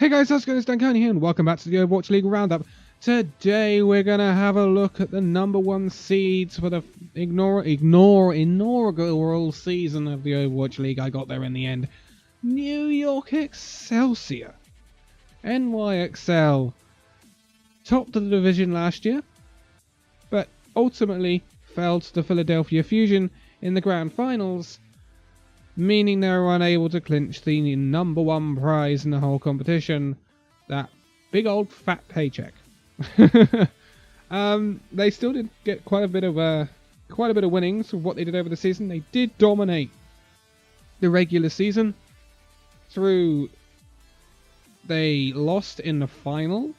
Hey guys, how's it going? It's Danconia here and welcome back to the Overwatch League Roundup. Today we're going to have a look at the #1 seeds for the inaugural season of the Overwatch League. I got there in the end. New York Excelsior. NYXL topped the division last year, but ultimately fell to the Philadelphia Fusion in the grand finals, meaning they were unable to clinch the #1 prize in the whole competition, that big old fat paycheck. They still did get quite a bit of winnings for what they did over the season. They did dominate the regular season through. They lost in the final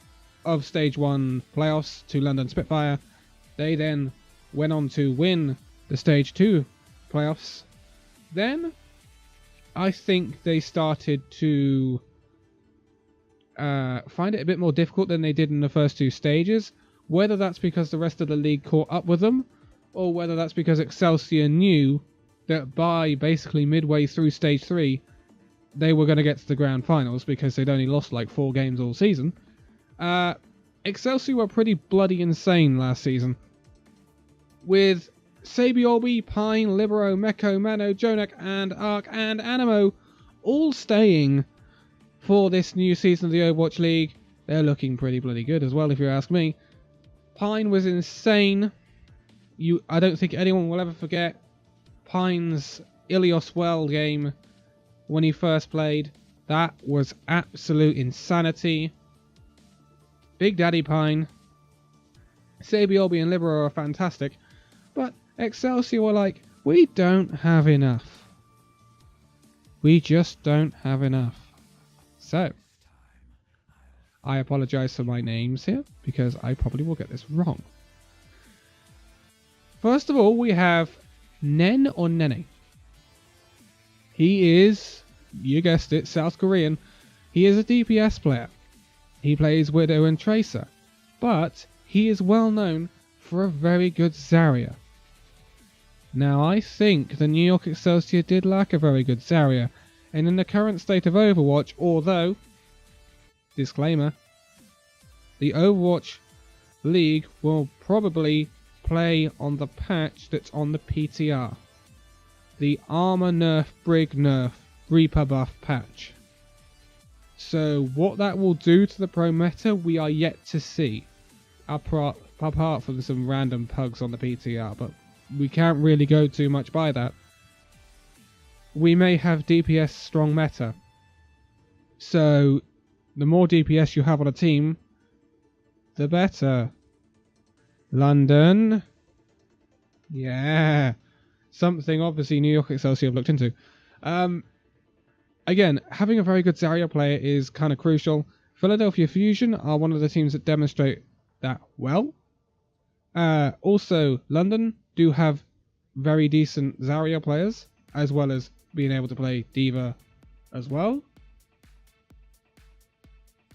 of Stage 1 playoffs to London Spitfire. They then went on to win the Stage 2 playoffs. Then I think they started to find it a bit more difficult than they did in the first two stages. Whether that's because the rest of the league caught up with them, or whether that's because Excelsior knew that by basically midway through Stage 3, they were going to get to the grand finals because they'd only lost like 4 games all season. Excelsior were pretty bloody insane last season, with Sabiorbi, Pine, Libero, Meko, Mano, Jonak, and Arc, and Animo all staying for this new season of the Overwatch League. They're looking pretty bloody good as well, if you ask me. Pine was insane. I don't think anyone will ever forget Pine's Ilios Well game when he first played. That was absolute insanity. Big Daddy Pine. Sabiorbi and Libero are fantastic, but Excelsior were like, we don't have enough. We just don't have enough. So, I apologise for my names here, because I probably will get this wrong. First of all, we have Nen or Nene. He is, you guessed it, South Korean. He is a DPS player. He plays Widow and Tracer, but he is well known for a very good Zarya. Now, I think the New York Excelsior did lack a very good Zarya, and in the current state of Overwatch, although, disclaimer, the Overwatch League will probably play on the patch that's on the PTR. The Armor Nerf, Brig Nerf, Reaper Buff patch. So what that will do to the pro meta, we are yet to see. Apart from some random pugs on the PTR, but we can't really go too much by that. We may have DPS strong meta. So, the more DPS you have on a team, the better. London. Yeah. Something obviously New York Excelsior have looked into. Again, having a very good Zarya player is kind of crucial. Philadelphia Fusion are one of the teams that demonstrate that well. Also, London do have very decent Zarya players, as well as being able to play D.Va as well.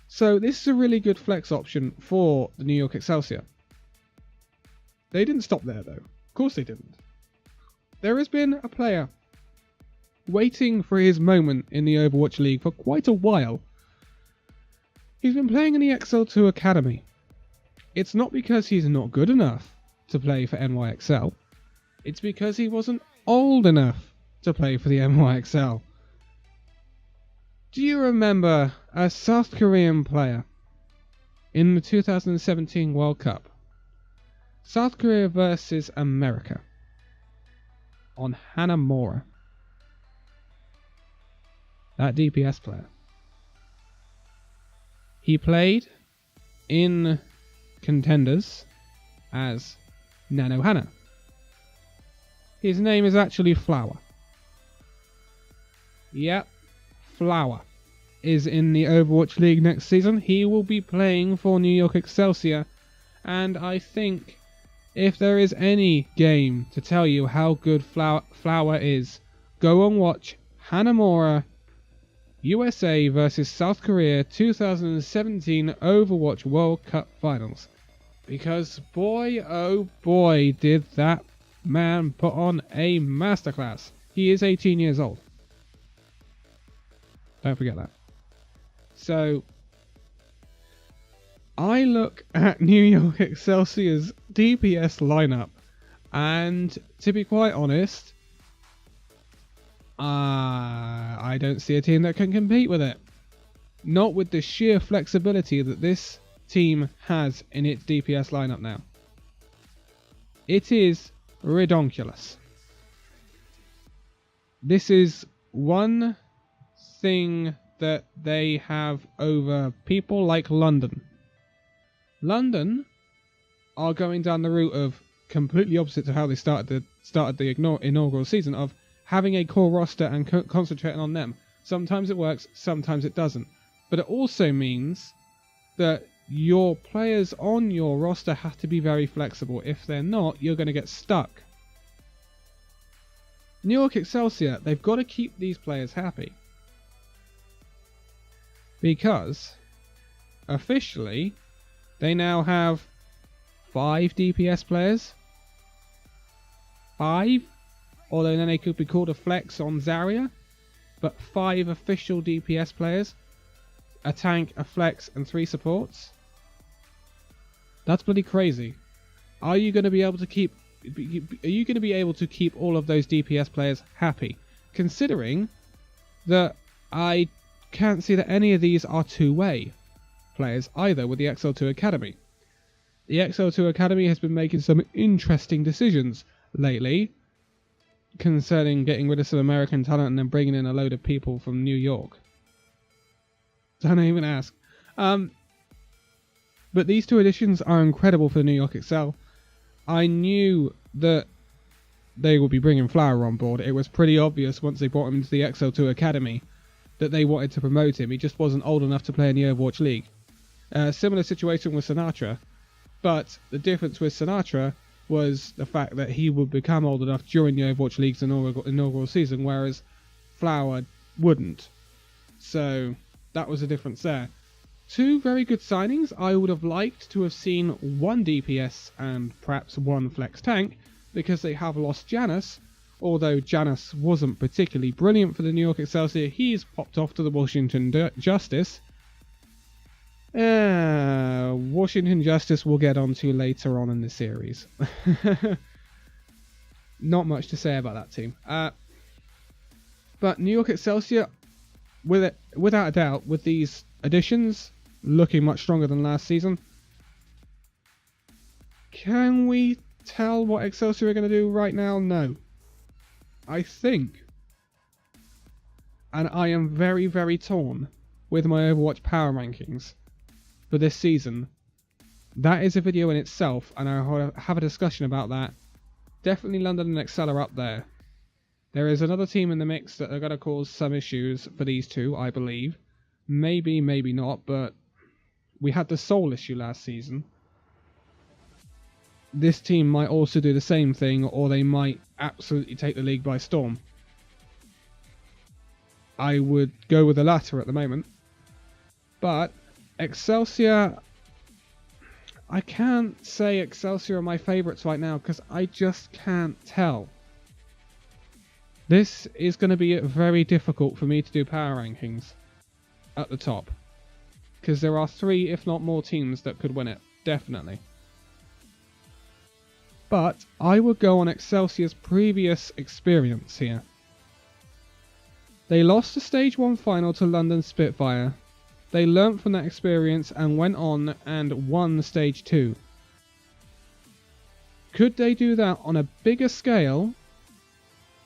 So this is a really good flex option for the New York Excelsior. They didn't stop there though. Of course they didn't. There has been a player waiting for his moment in the Overwatch League for quite a while. He's been playing in the XL2 Academy. It's not because he's not good enough to play for NYXL. It's because he wasn't old enough to play for the NYXL. Do you remember a South Korean player in the 2017 World Cup? South Korea versus America on Hanamura. That DPS player. He played in contenders as Nano Hana. His name is actually Flower. Yep, Flower is in the Overwatch League next season. He will be playing for New York Excelsior, and I think if there is any game to tell you how good Flower is, go and watch Hanamura USA versus South Korea 2017 Overwatch World Cup Finals. Because boy oh boy did that man put on a masterclass. He is 18 years old. Don't forget that. So, I look at New York Excelsior's DPS lineup, and to be quite honest, I don't see a team that can compete with it. Not with the sheer flexibility that this team has in its DPS lineup now. It is redonkulous. This is one thing that they have over people like London. London are going down the route of completely opposite to how they started the inaugural season, of having a core roster and concentrating on them. Sometimes it works, sometimes it doesn't. But it also means that your players on your roster have to be very flexible. If they're not, you're going to get stuck. New York Excelsior, they've got to keep these players happy. Because, officially, they now have 5 DPS players. 5? Although then they could be called a flex on Zarya. But 5 official DPS players. A tank, a flex, and 3 supports. That's bloody crazy. Are you going to be able to keep... Are you going to be able to keep all of those DPS players happy? Considering that I can't see that any of these are two-way players either with the XL2 Academy. The XL2 Academy has been making some interesting decisions lately concerning getting rid of some American talent and then bringing in a load of people from New York. Don't even ask. But these 2 additions are incredible for the New York XL. I knew that they would be bringing Flower on board. It was pretty obvious once they brought him into the XL2 Academy that they wanted to promote him. He just wasn't old enough to play in the Overwatch League. Similar situation with Sinatra, but the difference with Sinatra was the fact that he would become old enough during the Overwatch League's inaugural season, whereas Flower wouldn't. So that was a difference there. 2 very good signings. I would have liked to have seen 1 DPS and perhaps 1 flex tank, because they have lost Janus. Although Janus wasn't particularly brilliant for the New York Excelsior, he's popped off to the Washington Justice. Washington Justice we'll get onto later on in the series. Not much to say about that team. But New York Excelsior, without a doubt, with these additions, looking much stronger than last season. Can we tell what Excelsior are going to do right now? No. I think, and I am very, very torn with my Overwatch power rankings for this season. That is a video in itself, and I'll have a discussion about that. Definitely London and NYXL are up there. There is another team in the mix that are going to cause some issues for these 2, I believe. Maybe, maybe not, but we had the Soul issue last season. This team might also do the same thing, or they might absolutely take the league by storm. I would go with the latter at the moment. But Excelsior, I can't say Excelsior are my favourites right now because I just can't tell. This is going to be very difficult for me to do power rankings at the top, because there are 3, if not more, teams that could win it, definitely. But I would go on Excelsior's previous experience here. They lost the Stage 1 final to London Spitfire. They learnt from that experience and went on and won Stage 2. Could they do that on a bigger scale?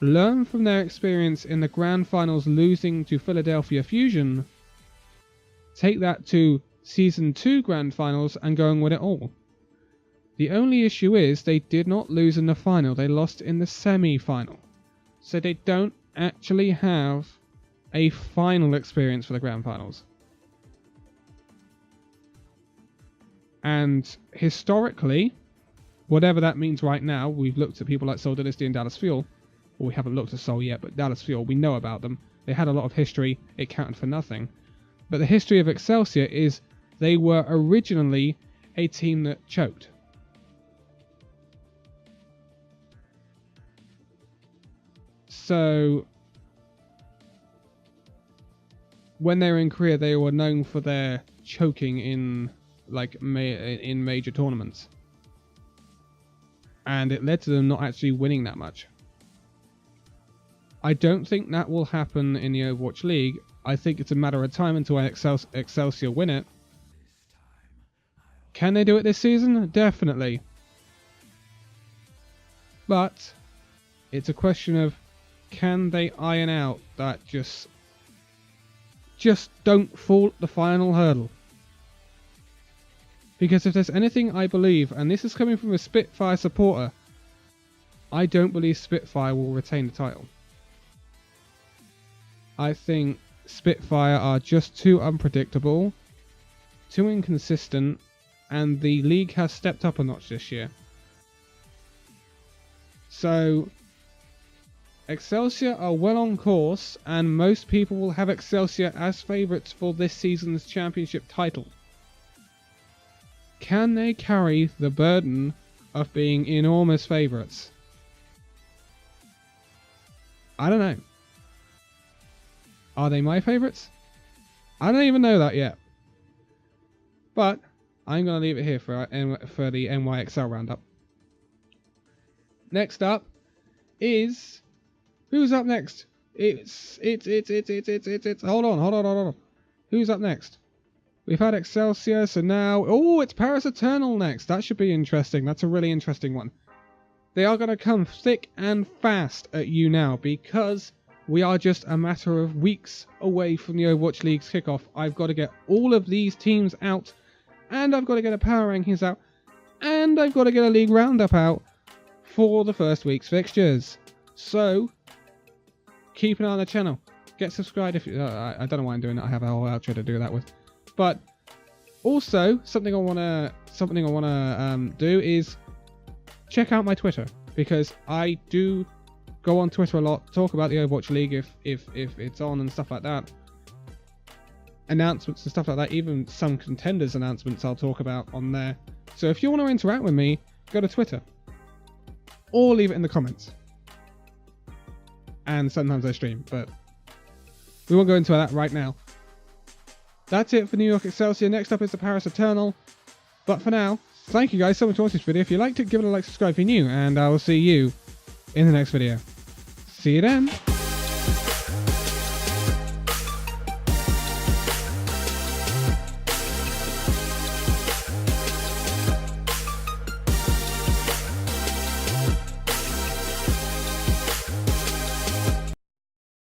Learn from their experience in the Grand Finals losing to Philadelphia Fusion. Take that to Season 2 Grand Finals and go and win it all. The only issue is they did not lose in the final. They lost in the semi-final. So they don't actually have a final experience for the Grand Finals. And historically, whatever that means right now, we've looked at people like Soul Dynasty and Dallas Fuel. Well, we haven't looked at Soul yet, but Dallas Fuel, we know about them. They had a lot of history. It counted for nothing. But the history of Excelsior is they were originally a team that choked. So when they were in Korea, they were known for their choking in like in major tournaments, and it led to them not actually winning that much. I don't think that will happen in the Overwatch League. I think it's a matter of time until Excelsior win it. Can they do it this season? Definitely. But it's a question of, can they iron out that just don't fall at the final hurdle? Because if there's anything I believe, and this is coming from a Spitfire supporter, I don't believe Spitfire will retain the title. I think Spitfire are just too unpredictable, too inconsistent, and the league has stepped up a notch this year. So Excelsior are well on course, and most people will have Excelsior as favourites for this season's championship title. Can they carry the burden of being enormous favourites? I don't know. Are they my favourites? I don't even know that yet. But I'm going to leave it here for the NYXL roundup. Next up is... Who's up next? It's hold on. Who's up next? We've had Excelsior, so now... Oh, it's Paris Eternal next. That should be interesting. That's a really interesting one. They are going to come thick and fast at you now, because we are just a matter of weeks away from the Overwatch League's kickoff. I've got to get all of these teams out, and I've got to get a power rankings out, and I've got to get a league roundup out for the first week's fixtures. So keep an eye on the channel. Get subscribed if you... I don't know why I'm doing that. I have a whole outro to do that with. But also, something I wanna do is check out my Twitter, because I do go on Twitter a lot, talk about the Overwatch League if it's on and stuff like that. Announcements and stuff like that. Even some contenders announcements I'll talk about on there. So if you want to interact with me, go to Twitter. Or leave it in the comments. And sometimes I stream, but we won't go into that right now. That's it for New York Excelsior. Next up is the Paris Eternal. But for now, thank you guys so much for watching this video. If you liked it, give it a like, subscribe if you're new, and I will see you in the next video. See you then.